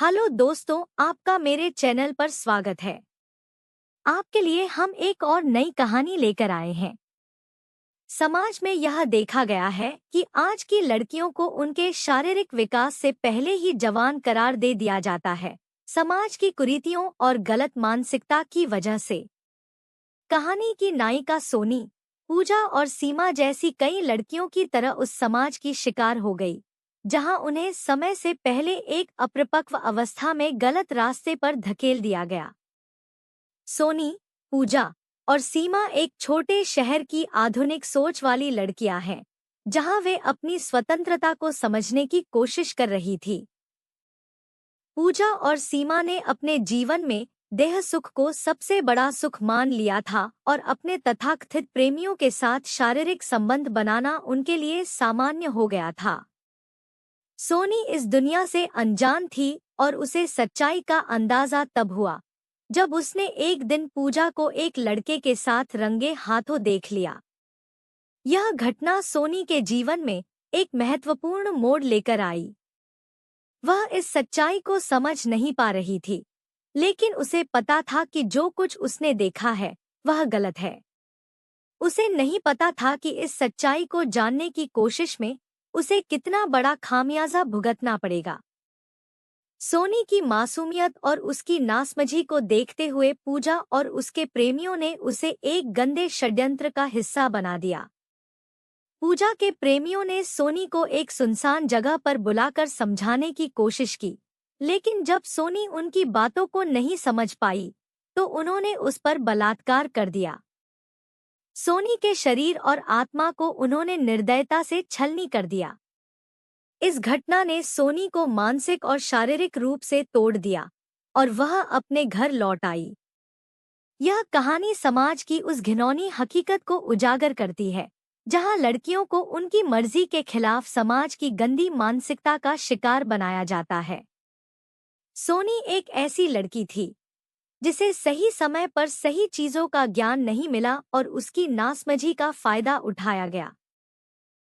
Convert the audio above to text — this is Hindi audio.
हेलो दोस्तों, आपका मेरे चैनल पर स्वागत है। आपके लिए हम एक और नई कहानी लेकर आए हैं। समाज में यह देखा गया है कि आज की लड़कियों को उनके शारीरिक विकास से पहले ही जवान करार दे दिया जाता है, समाज की कुरीतियों और गलत मानसिकता की वजह से। कहानी की नायिका सोनी, पूजा और सीमा जैसी कई लड़कियों की तरह उस समाज की शिकार हो गई, जहां उन्हें समय से पहले एक अपरिपक्व अवस्था में गलत रास्ते पर धकेल दिया गया। सोनी, पूजा और सीमा एक छोटे शहर की आधुनिक सोच वाली लड़कियां हैं, जहां वे अपनी स्वतंत्रता को समझने की कोशिश कर रही थी। पूजा और सीमा ने अपने जीवन में देह सुख को सबसे बड़ा सुख मान लिया था और अपने तथाकथित प्रेमियों के साथ शारीरिक संबंध बनाना उनके लिए सामान्य हो गया था। सोनी इस दुनिया से अनजान थी और उसे सच्चाई का अंदाजा तब हुआ जब उसने एक दिन पूजा को एक लड़के के साथ रंगे हाथों देख लिया। यह घटना सोनी के जीवन में एक महत्वपूर्ण मोड़ लेकर आई। वह इस सच्चाई को समझ नहीं पा रही थी, लेकिन उसे पता था कि जो कुछ उसने देखा है वह गलत है। उसे नहीं पता था कि इस सच्चाई को जानने की कोशिश में उसे कितना बड़ा खामियाजा भुगतना पड़ेगा। सोनी की मासूमियत और उसकी नासमझी को देखते हुए पूजा और उसके प्रेमियों ने उसे एक गंदे षड्यंत्र का हिस्सा बना दिया। पूजा के प्रेमियों ने सोनी को एक सुनसान जगह पर बुलाकर समझाने की कोशिश की, लेकिन जब सोनी उनकी बातों को नहीं समझ पाई, तो उन्होंने उस पर बलात्कार कर दिया। सोनी के शरीर और आत्मा को उन्होंने निर्दयता से छलनी कर दिया। इस घटना ने सोनी को मानसिक और शारीरिक रूप से तोड़ दिया और वह अपने घर लौट आई। यह कहानी समाज की उस घिनौनी हकीकत को उजागर करती है, जहां लड़कियों को उनकी मर्जी के खिलाफ समाज की गंदी मानसिकता का शिकार बनाया जाता है। सोनी एक ऐसी लड़की थी जिसे सही समय पर सही चीजों का ज्ञान नहीं मिला और उसकी नासमझी का फायदा उठाया गया।